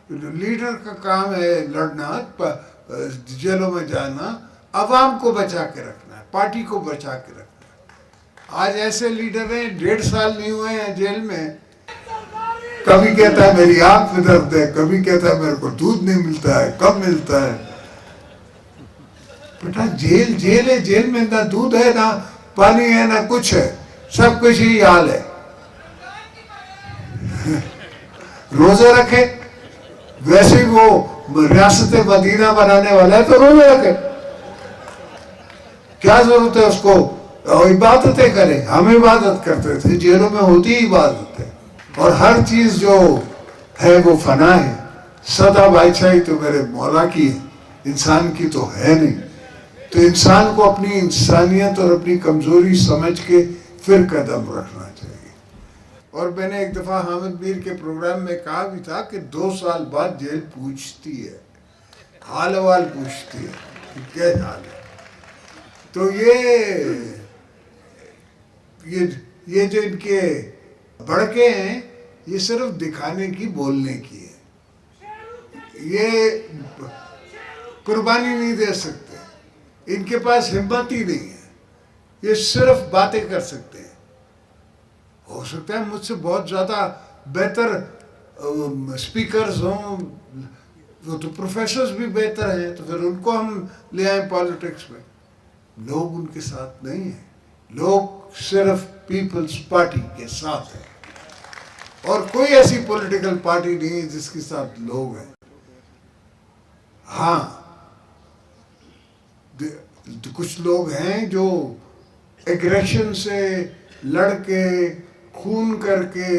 Leader کا کام ہے لڑنا، جیلوں میں جانا، عوام کو بچا کے رکھنا ہے، پارٹی کو بچا کے رکھنا ہے۔ آج ایسے لیڈر ہیں 1.5 سال نہیں ہوئے ہیں جیل میں، کبھی کہتا ہے میری آنکھ میں درد ہے، کبھی کہتا ہے میرے کو دودھ نہیں ملتا ہے، کب ملتا ہے۔ بیٹا جیل ہے، جیل میں نہ دودھ ہے، نہ پانی ہے، نہ کچھ ہے، سب کچھ ہی حال ہے۔ روزے رکھے، ویسے ہی وہ ریاست مدینہ بنانے والا ہے تو روزے رکھے، کیا ضرورت ہے اس کو عبادتیں کرے۔ ہم عبادت کرتے تھے، جیلوں میں ہوتی ہی عبادت ہے، اور ہر چیز جو ہے وہ فنا ہے۔ سدا بادشاہی تو میرے مولا کی ہے، انسان کی تو ہے نہیں۔ تو انسان کو اپنی انسانیت اور اپنی کمزوری سمجھ کے پھر قدم رکھنا چاہیے۔ اور میں نے ایک دفعہ حامد میر کے پروگرام میں کہا بھی تھا کہ 2 سال بعد جیل پوچھتی ہے، حال احوال پوچھتی ہے کہ کیا حال ہے۔ تو یہ جو ان کے بڑکے ہیں، یہ صرف دکھانے کی، بولنے کی ہے، یہ قربانی نہیں دے سکتے، ان کے پاس ہمت ہی نہیں ہے، یہ صرف باتیں کر سکتے ہیں۔ ہو سکتا ہے مجھ سے بہت زیادہ بہتر اسپیکرز ہوں، وہ تو پروفیسرز بھی بہتر ہیں، تو پھر ان کو ہم لے آئیں پالیٹکس میں۔ لوگ ان کے ساتھ نہیں ہیں، لوگ صرف پیپلز پارٹی کے ساتھ ہیں، اور کوئی ایسی پولیٹیکل پارٹی نہیں ہے جس کے ساتھ لوگ ہیں۔ ہاں کچھ لوگ ہیں جو ایگریشن سے لڑ کے، خون کر کے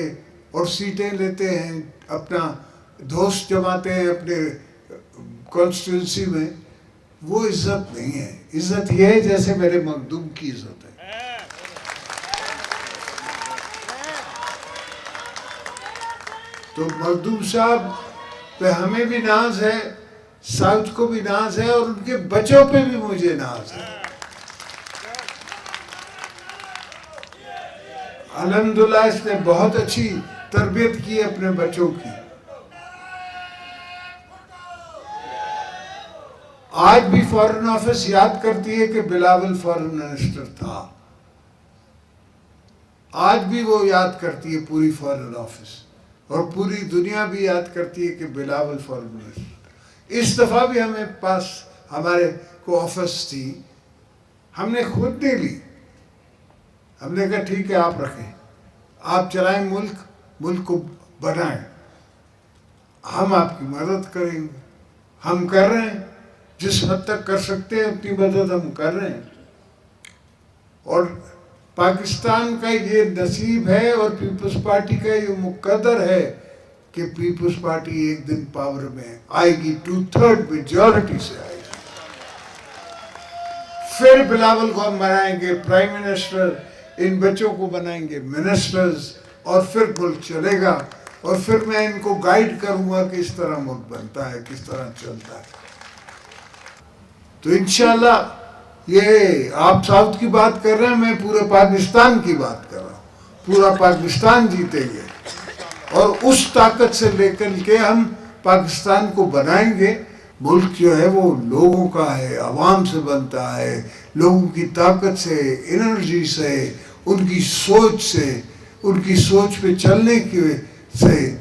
اور سیٹیں لیتے ہیں، اپنا دوست جماتے ہیں اپنے کانسٹیٹوئنسی میں، وہ عزت نہیں ہے۔ عزت یہ ہے جیسے میرے مخدوم کی عزت ہے۔ تو مخدوم صاحب پہ ہمیں بھی ناز ہے، ساؤتھ کو بھی ناز ہے، اور ان کے بچوں پہ بھی مجھے ناز ہے۔ الحمدللہ اس نے بہت اچھی تربیت کی اپنے بچوں کی۔ آج بھی فارن آفس یاد کرتی ہے کہ بلاول فارن منسٹر تھا، آج بھی وہ یاد کرتی ہے پوری فارن آفس، اور پوری دنیا بھی یاد کرتی ہے کہ بلاول فارن منسٹر۔ اس دفعہ بھی ہمیں پاس ہمارے کو آفس تھی، ہم نے خود نہیں لی، ہم نے کہا ٹھیک ہے آپ رکھیں، آپ چلائیں ملک کو بنائیں، ہم آپ کی مدد کریں گے، ہم کر رہے ہیں، جس حد تک کر سکتے ہیں اپنی مدد ہم کر رہے ہیں۔ اور پاکستان کا یہ نصیب ہے اور پیپلز پارٹی کا یہ مقدر ہے کہ پیپلز پارٹی ایک دن پاور میں آئے گی، 2/3 میجورٹی سے آئے گی۔ پھر بلاول کو ہم بنائیں گے پرائم منسٹر، ان بچوں کو بنائیں گے منسٹرز، اور پھر ملک چلے گا، اور پھر میں ان کو گائیڈ کروں گا کہ اس طرح ملک بنتا ہے، کس طرح چلتا ہے۔ تو انشاءاللہ یہ آپ ساؤتھ کی بات کر رہے ہیں، میں پورے پاکستان کی بات کر رہا ہوں، پورا پاکستان جیتے گے، اور اس طاقت سے لے کر کے ہم پاکستان کو بنائیں گے۔ ملک جو ہے وہ لوگوں کا ہے، عوام سے بنتا ہے، لوگوں کی طاقت سے، انرجی سے، ان کی سوچ سے، ان کی سوچ پہ چلنے کی سے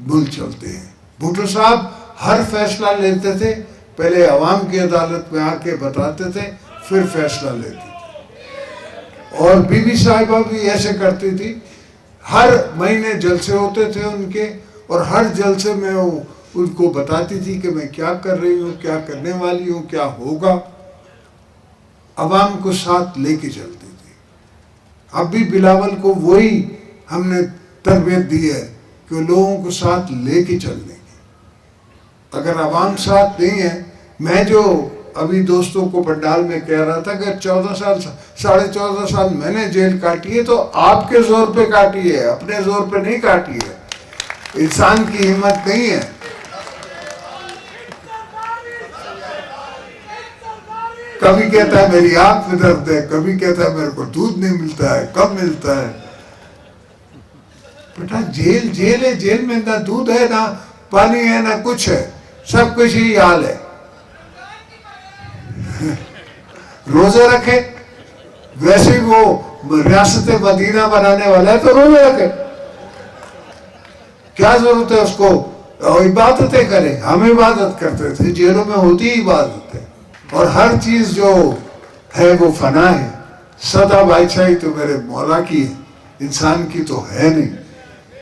ملک چلتے ہیں۔ بھٹو صاحب ہر فیصلہ لیتے تھے، پہلے عوام کی عدالت میں آ کے بتاتے تھے، پھر فیصلہ لیتے تھے۔ اور بی بی صاحبہ بھی ایسے کرتی تھی، ہر مہینے جلسے ہوتے تھے ان کے، اور ہر جلسے میں وہ ان کو بتاتی تھی کہ میں کیا کر رہی ہوں، کیا کرنے والی ہوں، کیا ہوگا، عوام کو ساتھ لے کے چلتی تھی۔ اب بھی بلاول کو وہی ہم نے تربیت دی ہے کہ لوگوں کو ساتھ لے کے چلنے کی۔ اگر عوام ساتھ نہیں ہے، میں جو ابھی دوستوں کو پنڈال میں کہہ رہا تھا کہ 14 سال 14.5 سال میں نے جیل کاٹی ہے، تو آپ کے زور پہ کاٹی ہے، اپنے زور پہ نہیں کاٹی ہے۔ انسان کی ہمت نہیں ہے۔ کبھی کہتا ہے میری آنکھ میں درد ہے، کبھی کہتا ہے میرے کو دودھ نہیں ملتا ہے، کب ملتا ہے۔ بیٹا جیل ہے، جیل میں نہ دودھ ہے، نہ پانی ہے نہ کچھ ہے، سب کچھ ہی حال ہے. روزے رکھے، ویسے ہی وہ ریاست مدینہ بنانے والا ہے تو روزے رکھے، کیا ضرورت ہے اس کو عبادتیں کرے. ہم عبادت کرتے تھے، جیلوں میں ہوتی ہی عبادت ہے. اور ہر چیز جو ہے وہ فنا ہے. سدا بادشاہی تو میرے مولا کی ہے، انسان کی تو ہے نہیں.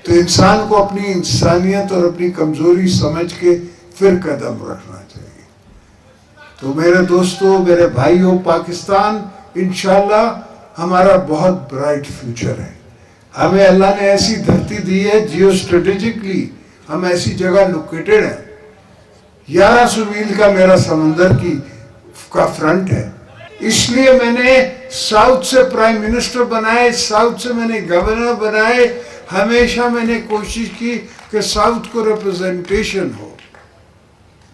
تو انسان کو اپنی انسانیت اور اپنی کمزوری سمجھ کے پھر قدم رکھنا چاہیے. تو میرے دوستو، میرے بھائیوں، پاکستان انشاءاللہ ہمارا بہت برائٹ فیوچر ہے. ہمیں اللہ نے ایسی دھرتی دی ہے، جیو اسٹریٹجکلی ہم ایسی جگہ لوکیٹڈ ہیں. 1100 میل کا میرا سمندر کا فرنٹ ہے. اس لیے میں نے ساؤتھ سے پرائم منسٹر بنائے، ساؤتھ سے میں نے گورنر بنائے. ہمیشہ میں نے کوشش کی کہ ساؤتھ کو ریپرزنٹیشن ہو.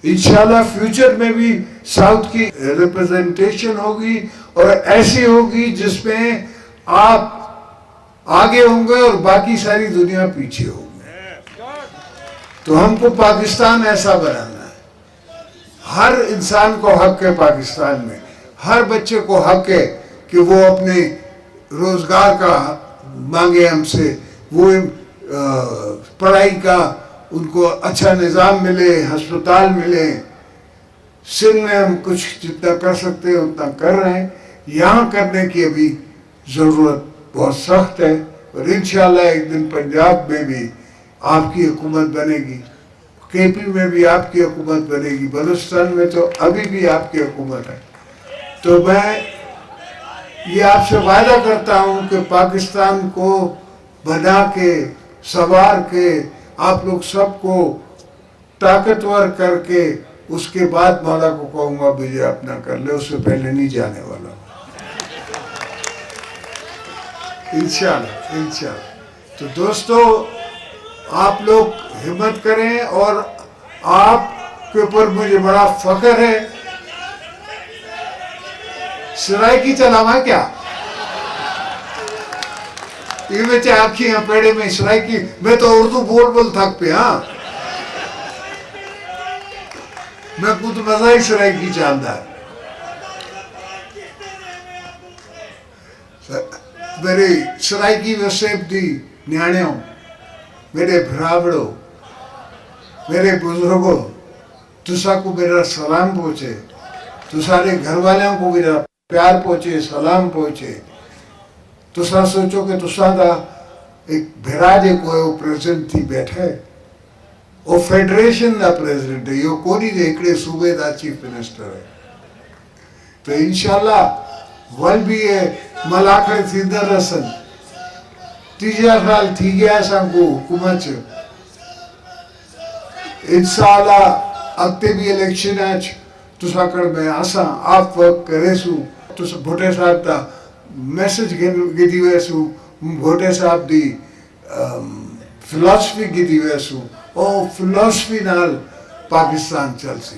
انشاءاللہ فیوچر میں بھی ساؤتھ کی ریپرزنٹیشن ہوگی، اور ایسی ہوگی جس میں آپ آگے ہوں گے اور باقی ساری دنیا پیچھے ہوگی. تو ہم کو پاکستان ایسا بنانا ہے. ہر انسان کو حق ہے پاکستان میں، ہر بچے کو حق ہے کہ وہ اپنے روزگار کا مانگے ہم سے، وہ پڑھائی کا ان کو اچھا نظام ملے، ہسپتال ملے. سندھ میں ہم کچھ جتنا کر سکتے ہیں اتنا کر رہے ہیں. یہاں کرنے کی ابھی ضرورت بہت سخت ہے. اور انشاءاللہ ایک دن پنجاب میں بھی آپ کی حکومت بنے گی، کے پی میں بھی آپ کی حکومت بنے گی، بلوچستان میں تو ابھی بھی آپ کی حکومت ہے. تو میں یہ آپ سے وعدہ کرتا ہوں کہ پاکستان کو بنا کے، سنوار کے، آپ لوگ سب کو طاقتور کر کے، اس کے بعد مولا کو کہوں گا مجھے اپنا کر لے، اس سے پہلے نہیں جانے والا. انشاءاللہ. تو دوستو، آپ لوگ ہمت کریں، اور آپ کے اوپر مجھے بڑا فخر ہے. سرائکی چلاوا کیا یہ بچے آپ کی یہاں پیڑے میں سرائکی، میں تو اردو بول تھک پہ. ہاں میں خود مزہ ہی سرائکی چاہتا ہے. میرے سرائکی وسیب دی نیاڑیوں، میرے بھراوڑوں، میرے بزرگوں، تسا کو میرا سلام پہنچے. تو سارے گھر والوں کو میرا پیار پہنچے، سلام پہنچے. تسا سوچو کہ تسا دا ایک بھراجے کوئی وہ پریزیڈنٹ تھی بیٹھا ہے، وہ فیڈریشن دا پریزیڈنٹ ہے، یہ کوئی دے اکڑے صوبے دا چیف منسٹر ہے. تو انشاءاللہ ول بھی ہے ملاکڑ تھیندر رسن 30 سال تھی گیا سان کو حکومت سے. انشاءاللہ اگتے بھی الیکشن آج تسا کڑ میں آساں آپ وقت کرے سو. تسا بھوٹے صاحب دا میسج گی ہوئے سو، بھوٹے صاحب دی فلسفی گی ہوئے سو، اور فلسفی نال پاکستان چل سی.